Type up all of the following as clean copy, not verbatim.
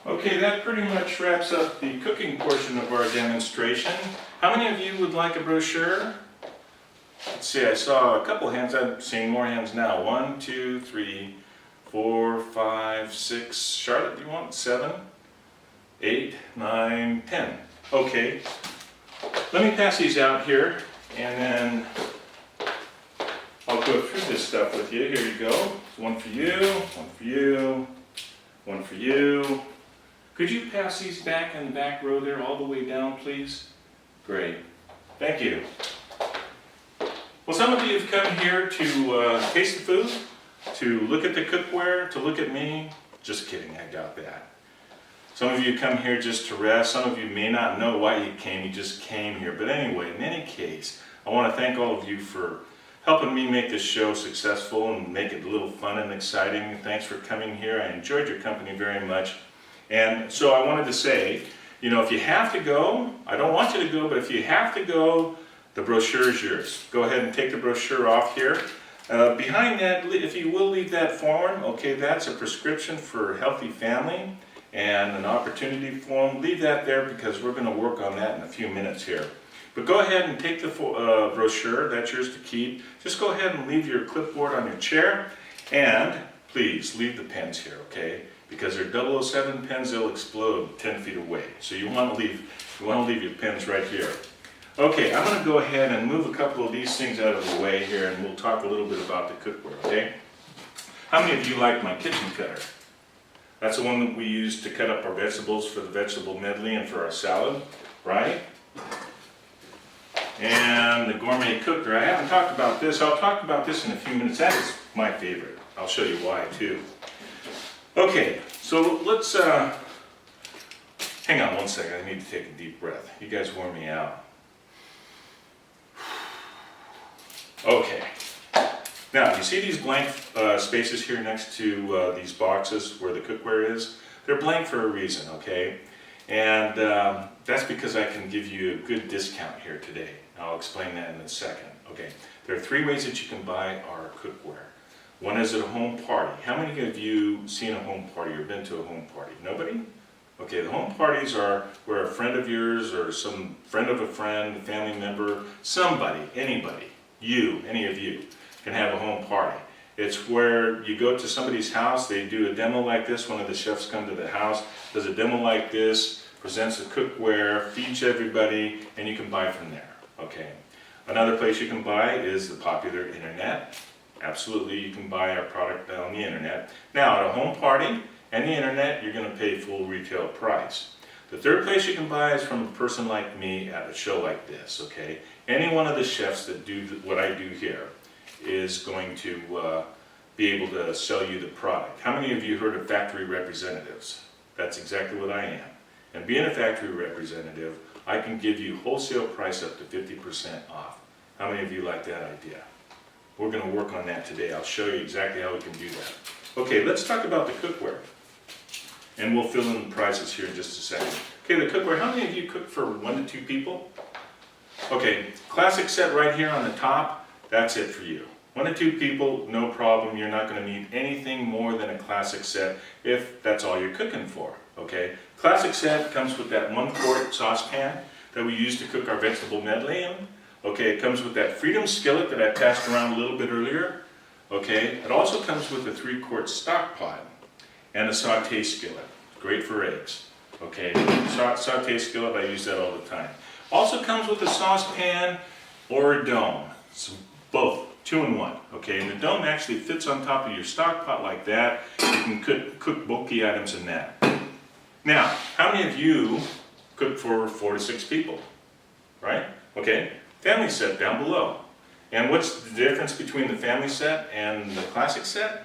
Okay, that pretty much wraps up the cooking portion of our demonstration. How many of you would like a brochure? Let's see, I saw a couple hands. I'm seeing more hands now. 1, 2, 3, 4, 5, 6. Charlotte, do you want 7, 8, 9, 10? Okay, let me pass these out here and then I'll go through this stuff with you. Here you go. One for you, one for you, one for you. Could you pass these back in the back row there all the way down, please? Great. Thank you. Well, some of you have come here to taste the food, to look at the cookware, to look at me. Just kidding, I doubt that. Some of you come here just to rest. Some of you may not know why you came. You just came here. But anyway, in any case, I want to thank all of you for helping me make this show successful and make it a little fun and exciting. Thanks for coming here. I enjoyed your company very much. And so I wanted to say, you know, if you have to go, I don't want you to go, but if you have to go, the brochure is yours. Go ahead and take the brochure off here. Behind that, if you will leave that form, okay, that's a prescription for healthy family and an opportunity form. Leave that there because we're going to work on that in a few minutes here. But go ahead and take the brochure, that's yours to keep. Just go ahead and leave your clipboard on your chair, and please leave the pens here, okay? Because they're 007 pens, they'll explode 10 feet away. So you want to leave your pens right here. Okay, I'm going to go ahead and move a couple of these things out of the way here, and we'll talk a little bit about the cookware, okay? How many of you like my kitchen cutter? That's the one that we use to cut up our vegetables for the vegetable medley and for our salad, right? And the gourmet cooker. I haven't talked about this. I'll talk about this in a few minutes. That is my favorite. I'll show you why too. Okay, so let's hang on one second. I need to take a deep breath. You guys wore me out. Okay. Now, you see these blank spaces here next to these boxes where the cookware is? They're blank for a reason, okay? And that's because I can give you a good discount here today. I'll explain that in a second. Okay, there are 3 ways that you can buy our cookware. One is at a home party. How many of you seen a home party or been to a home party? Nobody? Okay, the home parties are where a friend of yours or some friend of a friend, family member, somebody, anybody, you, any of you, can have a home party. It's where you go to somebody's house, they do a demo like this, one of the chefs come to the house, does a demo like this, presents the cookware, feeds everybody, and you can buy from there, okay? Another place you can buy is the popular internet. Absolutely, you can buy our product on the internet. Now, at a home party and the internet, you're gonna pay full retail price. The third place you can buy is from a person like me at a show like this, okay? Any one of the chefs that do what I do here is going to be able to sell you the product. How many of you heard of factory representatives? That's exactly what I am. And being a factory representative, I can give you wholesale price up to 50% off. How many of you like that idea? We're going to work on that today. I'll show you exactly how we can do that. Okay, let's talk about the cookware. And we'll fill in the prices here in just a second. Okay, the cookware, how many of you cook for 1 to 2 people? Okay, classic set right here on the top, that's it for you. 1 to 2 people, no problem. You're not going to need anything more than a classic set if that's all you're cooking for, okay? Classic set comes with that 1-quart saucepan that we use to cook our vegetable medley in. Okay, it comes with that Freedom skillet that I passed around a little bit earlier. Okay, it also comes with a 3-quart stock pot and a saute skillet. Great for eggs. Okay, saute skillet, I use that all the time. Also comes with a saucepan or a dome. So both, 2 in 1. Okay, and the dome actually fits on top of your stock pot like that. You can cook bulky items in that. Now, how many of you cook for 4 to 6 people? Right? Okay, family set down below. And what's the difference between the family set and the classic set?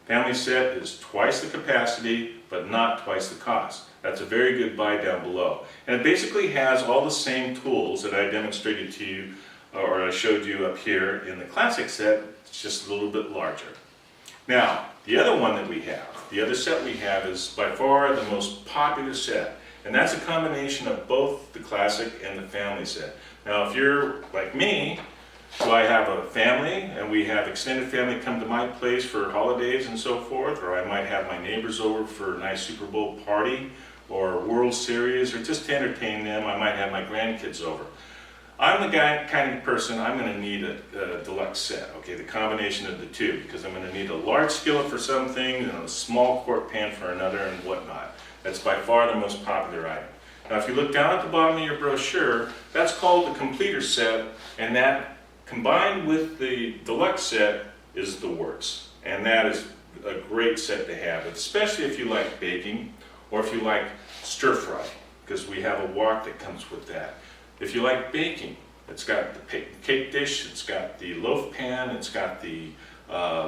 Family set is twice the capacity, but not twice the cost. That's a very good buy down below. And it basically has all the same tools that I demonstrated to you, or I showed you up here in the classic set. It's just a little bit larger. Now, the other one that we have, the other set we have is by far the most popular set. And that's a combination of both the classic and the family set. Now, if you're like me, Do I have a family and we have extended family come to my place for holidays and so forth, or I might have my neighbors over for a nice Super Bowl party or World Series, or just to entertain them, I might have my grandkids over. I'm the kind of person, I'm going to need a deluxe set, okay, the combination of the two, because I'm going to need a large skillet for some things and a small quart pan for another and whatnot. That's by far the most popular item. Now if you look down at the bottom of your brochure, that's called the completer set, and that combined with the deluxe set is the works. And that is a great set to have, especially if you like baking or if you like stir fry, because we have a wok that comes with that. If you like baking, it's got the cake dish, it's got the loaf pan, it's got the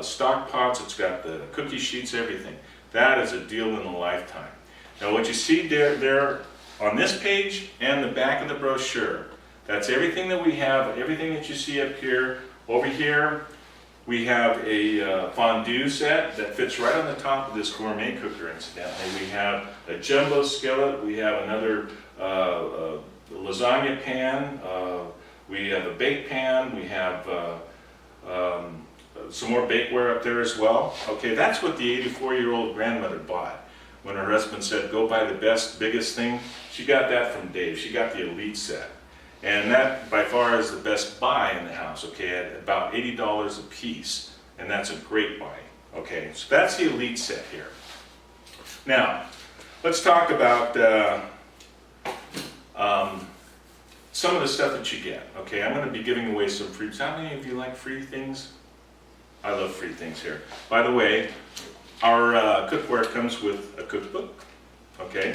stock pots, it's got the cookie sheets, everything. That is a deal in a lifetime. Now what you see there on this page and the back of the brochure, that's everything that we have, everything that you see up here. Over here, we have a fondue set that fits right on the top of this gourmet cooker, incidentally. We have a jumbo skillet, we have another lasagna pan, we have a bake pan, we have some more bakeware up there as well. Okay, that's what the 84-year-old grandmother bought. When her husband said, go buy the best, biggest thing, she got that from Dave. She got the elite set. And that, by far, is the best buy in the house, okay, at about $80 a piece. And that's a great buy, okay? So that's the elite set here. Now, let's talk about some of the stuff that you get, okay? I'm going to be giving away some fruits. How many of you like free things? I love free things here. By the way, our cookware comes with a cookbook, okay?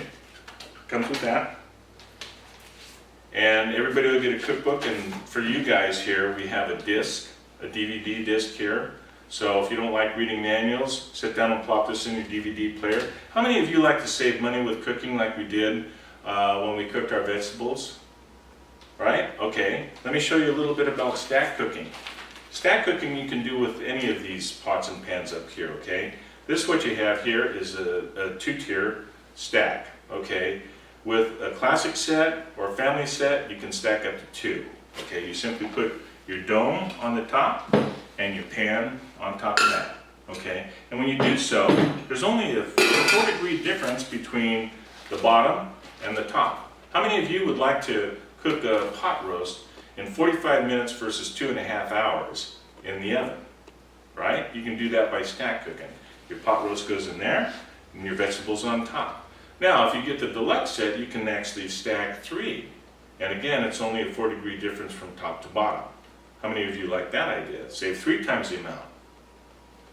Comes with that. And everybody will get a cookbook, and for you guys here, we have a disc, a DVD disc here. So if you don't like reading manuals, sit down and plop this in your DVD player. How many of you like to save money with cooking like we did when we cooked our vegetables? Right? Okay. Let me show you a little bit about stack cooking. Stack cooking you can do with any of these pots and pans up here, okay? This what you have here is a two-tier stack, okay? With a classic set or a family set, you can stack up to two. Okay, you simply put your dome on the top and your pan on top of that. Okay, and when you do so, there's only a 4-degree difference between the bottom and the top. How many of you would like to cook a pot roast in 45 minutes versus 2.5 hours in the oven? Right? You can do that by stack cooking. Your pot roast goes in there and your vegetables on top. Now, if you get the deluxe set, you can actually stack 3. And again, it's only a 4-degree difference from top to bottom. How many of you like that idea? Save 3 times the amount.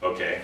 Okay.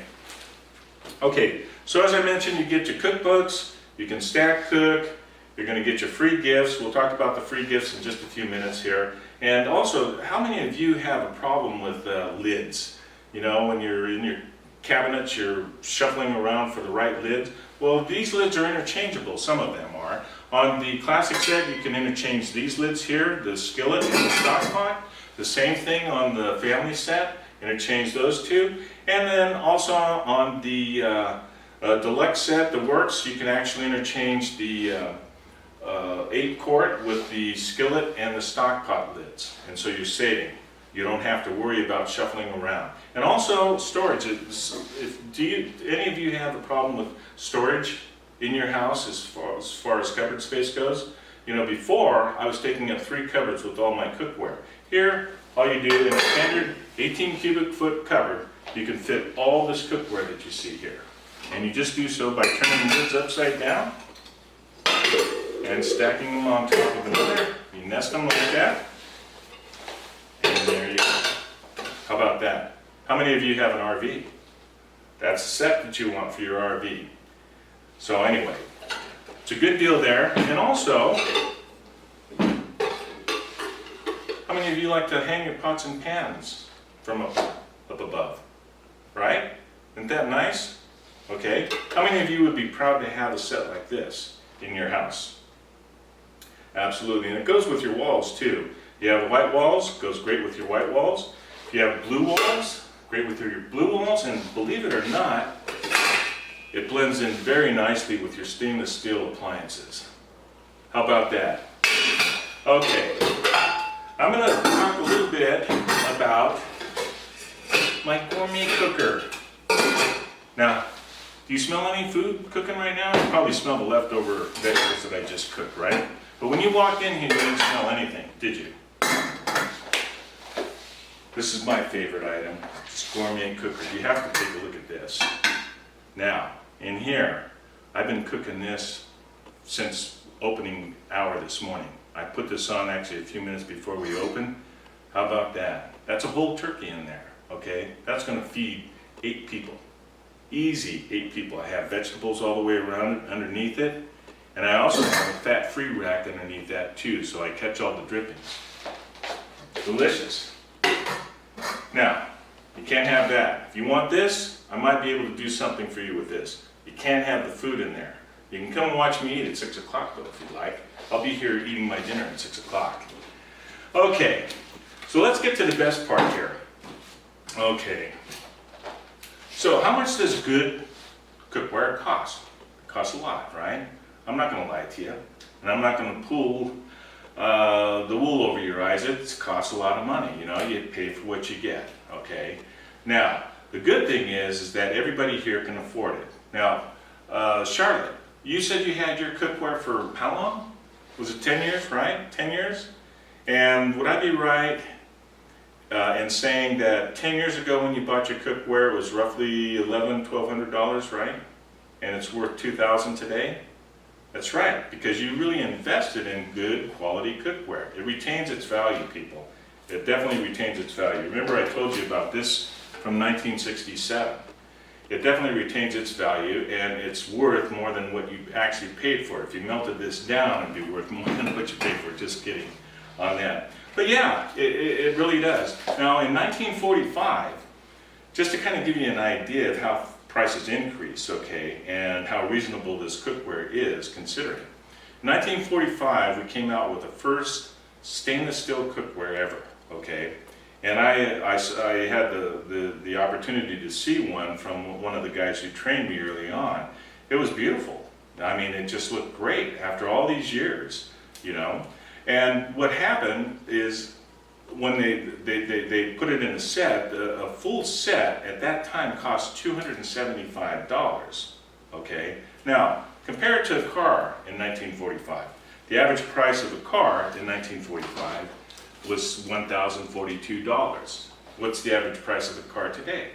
Okay, so as I mentioned, you get your cookbooks, you can stack cook, you're going to get your free gifts. We'll talk about the free gifts in just a few minutes here. And also, how many of you have a problem with lids? You know, when you're in your cabinets, you're shuffling around for the right lids. Well, these lids are interchangeable, some of them are. On the classic set, you can interchange these lids here, the skillet and the stock pot. The same thing on the family set, interchange those two. And then also on the deluxe set, the works, you can actually interchange the 8-quart with the skillet and the stock pot lids. And so you're saving. You don't have to worry about shuffling around. And also storage. Any of you have a problem with storage in your house as far as cupboard space goes? You know, before I was taking up 3 cupboards with all my cookware. Here, all you do in a standard 18 cubic foot cupboard, you can fit all this cookware that you see here. And you just do so by turning the lids upside down and stacking them on top of another. You nest them like that. And there you go. How about that? How many of you have an RV? That's a set that you want for your RV. So anyway, it's a good deal there. And also, how many of you like to hang your pots and pans from up above? Right? Isn't that nice? Okay. How many of you would be proud to have a set like this in your house? Absolutely. And it goes with your walls too. You have white walls, goes great with your white walls. If you have blue walls, great with your blue walls. And believe it or not, it blends in very nicely with your stainless steel appliances. How about that? Okay. I'm going to talk a little bit about my gourmet cooker. Now, do you smell any food cooking right now? You probably smell the leftover vegetables that I just cooked, right? But when you walked in here, you didn't smell anything, did you? This is my favorite item, this gourmet cooker. You have to take a look at this. Now, in here, I've been cooking this since opening hour this morning. I put this on actually a few minutes before we opened. How about that? That's a whole turkey in there, okay? That's gonna feed 8 people. Easy 8 people. I have vegetables all the way around it, underneath it. And I also have a fat-free rack underneath that too, so I catch all the drippings. Delicious. Now, you can't have that. If you want this, I might be able to do something for you with this. You can't have the food in there. You can come and watch me eat at 6 o'clock though, if you'd like. I'll be here eating my dinner at 6 o'clock. Okay, so let's get to the best part here. Okay, so how much does good cookware cost? It costs a lot, right? I'm not gonna lie to you, and I'm not gonna pull the wool over your eyes. It costs a lot of money, you know, you pay for what you get, okay? Now, the good thing is that everybody here can afford it. Now, Charlotte, you said you had your cookware for how long? Was it 10 years, right? 10 years? And would I be right in saying that 10 years ago when you bought your cookware, it was roughly $1,100, $1,200, right? And it's worth $2,000 today? That's right, because you really invested in good quality cookware. It retains its value, people. It definitely retains its value. Remember I told you about this from 1967. It definitely retains its value, and it's worth more than what you actually paid for. If you melted this down, it'd be worth more than what you paid for. Just kidding on that. But yeah, it really does. Now in 1945, just to kind of give you an idea of how prices increase, okay, and how reasonable this cookware is considering. In 1945, we came out with the first stainless steel cookware ever, okay? And I had the opportunity to see one from one of the guys who trained me early on. It was beautiful. I mean, it just looked great after all these years, you know? And what happened is when they put it in a set, a full set at that time cost $275, okay? Now, compare it to a car in 1945. The average price of a car in 1945 was $1,042. What's the average price of a car today?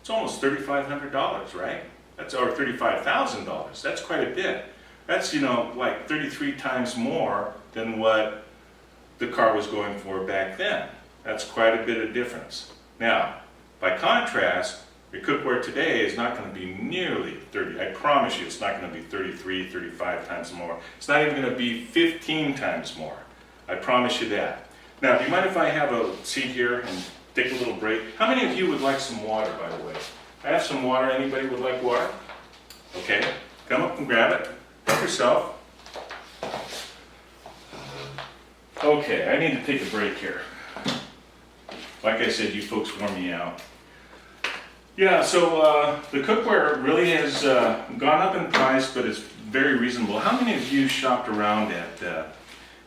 It's almost $3,500, right? That's, or $35,000. That's quite a bit. That's, you know, like 33 times more than what the car was going for back then. That's quite a bit of difference. Now, by contrast, your cookware today is not going to be nearly 30. I promise you it's not going to be 33, 35 times more. It's not even going to be 15 times more. I promise you that. Now, do you mind if I have a seat here and take a little break? How many of you would like some water, by the way? I have some water. Anybody would like water? Okay, come up and grab it. Help yourself. Okay, I need to take a break here. Like I said, you folks wore me out. Yeah, so the cookware really has gone up in price, but it's very reasonable. How many of you shopped around at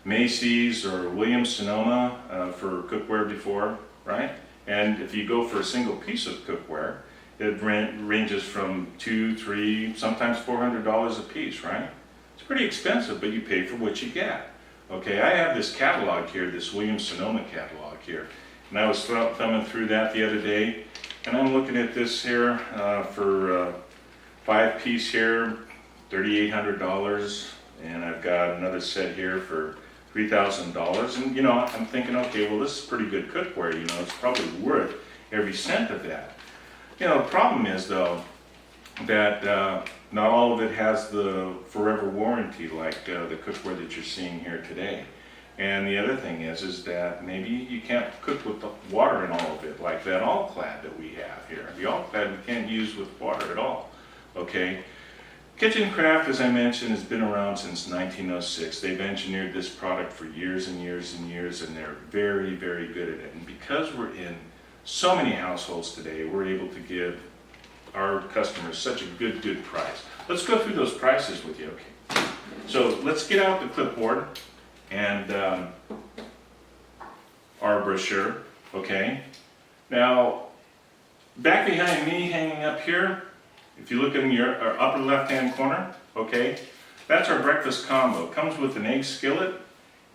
Macy's or Williams-Sonoma for cookware before, right? And if you go for a single piece of cookware, it ranges from $200, $300, sometimes $400 a piece, right? It's pretty expensive, but you pay for what you get. Okay, I have this catalog here, this Williams-Sonoma catalog here, and I was thumbing through that the other day, and I'm looking at this here for 5-piece here, $3,800, and I've got another set here for $3,000, and you know, I'm thinking, okay, well this is pretty good cookware, you know, it's probably worth every cent of that. You know, the problem is though, that not all of it has the forever warranty like the cookware that you're seeing here today. And the other thing is that maybe you can't cook with the water in all of it, like that All-Clad that we have here. The All-Clad we can't use with water at all, okay? Kitchen Craft, as I mentioned, has been around since 1906. They've engineered this product for years and years and years, and they're very, very good at it. And because we're in so many households today, we're able to give our customers such a good price. Let's go through those prices with you, okay? So let's get out the clipboard and our brochure. okay? Now, back behind me, hanging up here, if you look in your upper left-hand corner, okay, that's our breakfast combo. It comes with an egg skillet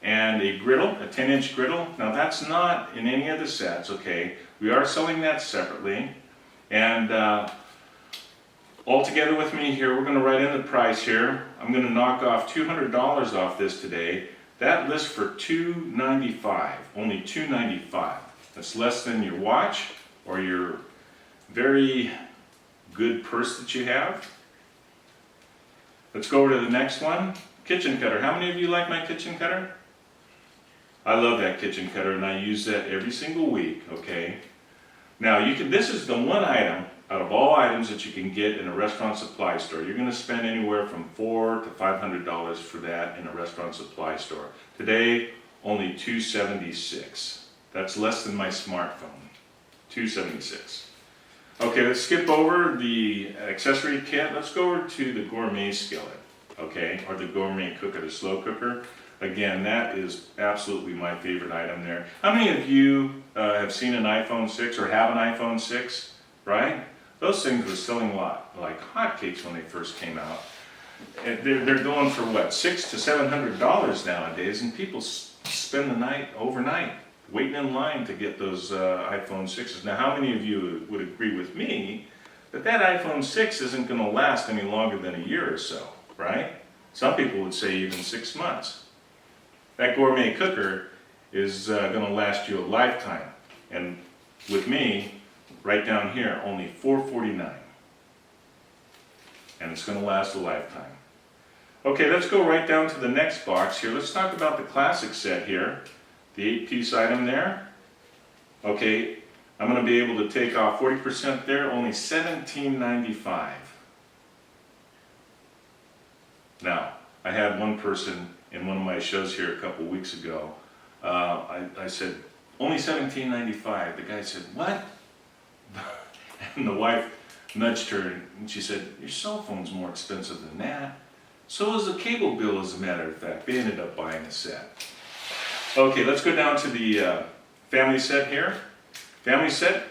and a griddle, a 10-inch griddle. Now that's not in any of the sets, okay? We are selling that separately. And all together with me here, we're gonna write in the price here. I'm gonna knock off $200 off this today. That lists for $295, only $295. That's less than your watch or your very good purse that you have. Let's go over to the next one. Kitchen cutter. How many of you like my kitchen cutter? I love that kitchen cutter and I use that every single week, okay? Now this is the one item out of all items that you can get in a restaurant supply store. You're gonna spend anywhere from $400 to $500 for that in a restaurant supply store. Today, only $276. That's less than my smartphone, $276. Okay, let's skip over the accessory kit. Let's go over to the gourmet skillet, okay, or the gourmet cooker, the slow cooker. Again, that is absolutely my favorite item there. How many of you have seen an iPhone 6 or have an iPhone 6, right? Those things were selling like hotcakes when they first came out. And they're going for what, $600 to $700 nowadays, and people spend the night overnight waiting in line to get those iPhone 6s. Now, how many of you would agree with me that that iPhone 6 isn't going to last any longer than a year or so, right? Some people would say even 6 months. That gourmet cooker is going to last you a lifetime. And with me, right down here, only $449. And it's going to last a lifetime. Okay, let's go right down to the next box here. Let's talk about the classic set here. The 8-piece item there. Okay, I'm going to be able to take off 40% there, only $17.95. Now, I had one person in one of my shows here a couple weeks ago. I said, only $17.95. The guy said, what? And the wife nudged her and she said, your cell phone's more expensive than that. So is the cable bill, as a matter of fact. They ended up buying a set. Okay, let's go down to the family set here. Family set,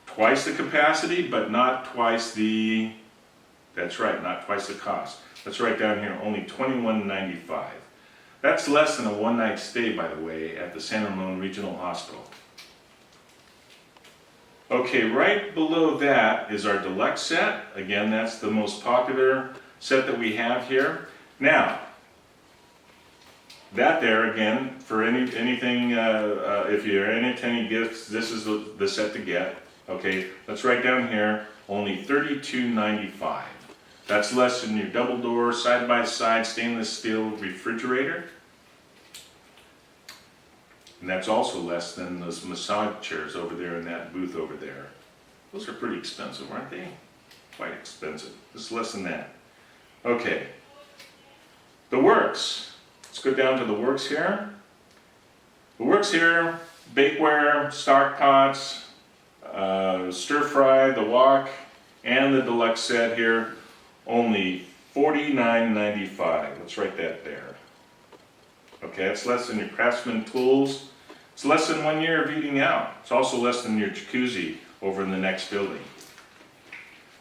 twice the capacity, but not twice the, that's right, not twice the cost. Let's write down here, only $21.95. That's less than a one-night stay, by the way, at the San Ramon Regional Hospital. Okay, right below that is our deluxe set. Again, that's the most popular set that we have here. Now, that there, again, for anything, if you're any gifts, this is the set to get. Okay, let's write down here, only $32.95. That's less than your double door, side-by-side stainless steel refrigerator. And that's also less than those massage chairs over there in that booth over there. Those are pretty expensive, aren't they? Quite expensive. This is less than that. Okay. The works. Let's go down to the works here. The works here, bakeware, stock pots, stir fry, the wok, and the deluxe set here, only $49.95. Let's write that there. Okay, it's less than your Craftsman tools. It's less than 1 year of eating out. It's also less than your jacuzzi over in the next building.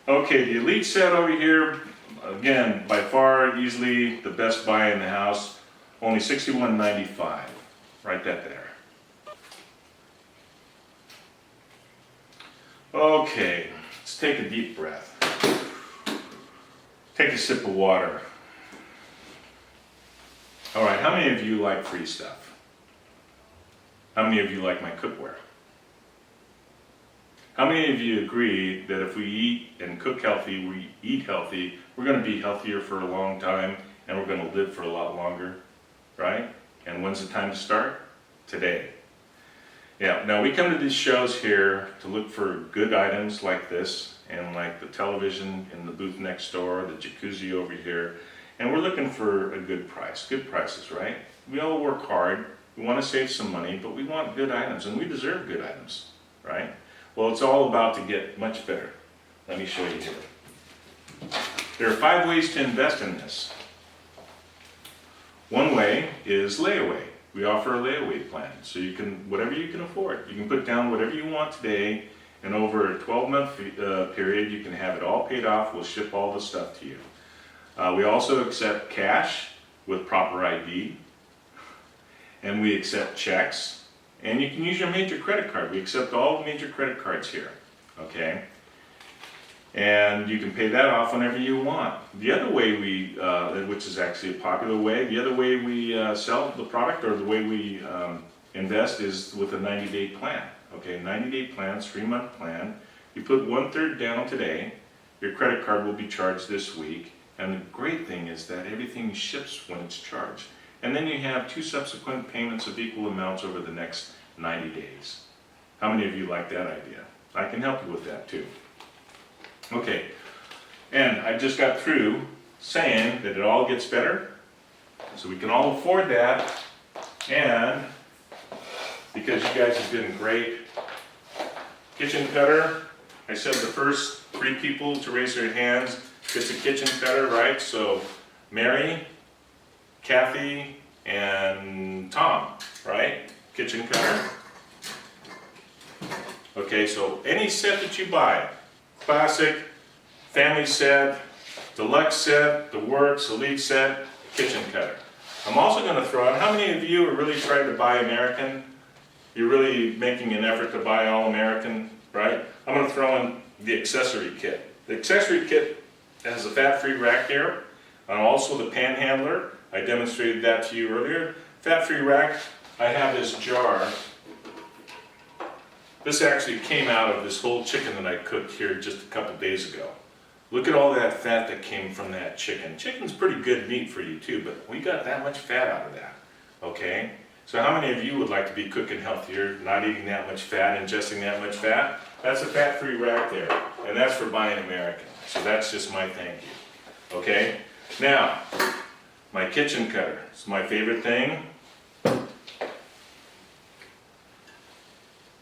Okay, the Elite set over here, again, by far, easily the best buy in the house. Only $61.95. Write that there. Okay, let's take a deep breath. Take a sip of water. All right, how many of you like free stuff? How many of you like my cookware? How many of you agree that if we eat and cook healthy, we eat healthy, we're going to be healthier for a long time and we're going to live for a lot longer? Right? And when's the time to start? Today. Yeah, now we come to these shows here to look for good items like this, and like the television in the booth next door, the jacuzzi over here, and we're looking for a good price. Good prices, right? We all work hard, we want to save some money, but we want good items, and we deserve good items, right? Well, it's all about to get much better. Let me show you here. There are 5 ways to invest in this. One way is layaway. we offer a layaway plan. So you can, whatever you can afford, you can put down whatever you want today, and over a 12-month period, you can have it all paid off. We'll ship all the stuff to you. We also accept cash with proper ID, and we accept checks, and you can use your major credit card. We accept all major credit cards here, okay? And you can pay that off whenever you want. The other way we, which is actually a popular way, the other way we sell the product, or the way we invest, is with a 90-day plan. Okay, 90-day plan, 3-month plan. You put 1/3 down today, your credit card will be charged this week, and the great thing is that everything ships when it's charged. And then you have 2 subsequent payments of equal amounts over the next 90 days. How many of you like that idea? I can help you with that too. Okay, and I just got through saying that it all gets better, so we can all afford that, and because you guys have been great. Kitchen cutter, I said the first 3 people to raise their hands gets a kitchen cutter, right? So Mary, Kathy, and Tom, right? Kitchen cutter. Okay, so any set that you buy, classic, family set, deluxe set, the works, elite set, kitchen cutter. I'm also going to throw out, how many of you are really trying to buy American? You're really making an effort to buy all American, right? I'm going to throw in the accessory kit. The accessory kit has a fat-free rack here, and also the panhandler. I demonstrated that to you earlier. Fat-free rack, I have this jar. This actually came out of this whole chicken that I cooked here just a couple days ago. Look at all that fat that came from that chicken. Chicken's pretty good meat for you too, but we got that much fat out of that, okay? So how many of you would like to be cooking healthier, not eating that much fat, ingesting that much fat? That's a fat-free rack there, and that's for buying American. So that's just my thank you, okay? Now, my kitchen cutter. It's my favorite thing.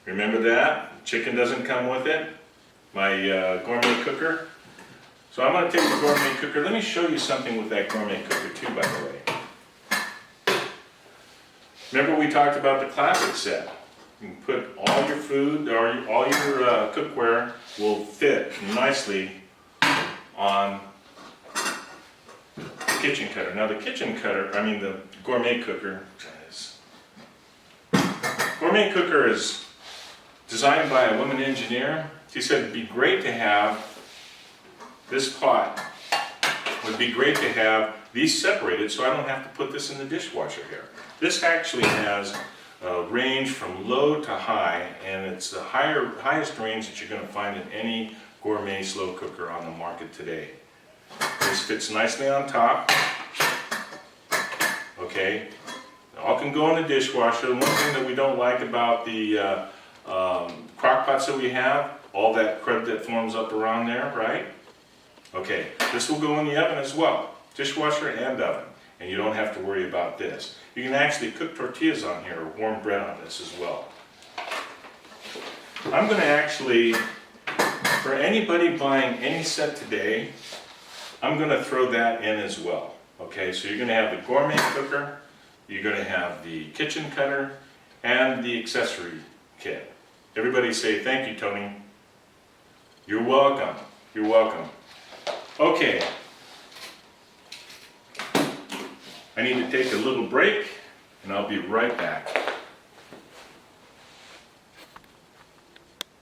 Remember that? Chicken doesn't come with it. My gourmet cooker. So I'm going to take the gourmet cooker. Let me show you something with that gourmet cooker too, by the way. Remember we talked about the classic set. You can put all your food, or all your cookware will fit nicely on the kitchen cutter. Now the kitchen cutter, the gourmet cooker is designed by a woman engineer. She said it'd be great to have this pot. It would be great to have these separated so I don't have to put this in the dishwasher here. This actually has a range from low to high, and it's the highest range that you're going to find in any gourmet slow cooker on the market today. This fits nicely on top. Okay, all can go in the dishwasher. One thing that we don't like about the crock pots that we have, all that crud that forms up around there, right? Okay, this will go in the oven as well, dishwasher and oven, and you don't have to worry about this. You can actually cook tortillas on here or warm bread on this as well. I'm going to actually, for anybody buying any set today, I'm going to throw that in as well. Okay, so you're going to have the gourmet cooker, you're going to have the kitchen cutter, and the accessory kit. Everybody say, thank you, Tony. You're welcome. You're welcome. Okay. I need to take a little break, and I'll be right back.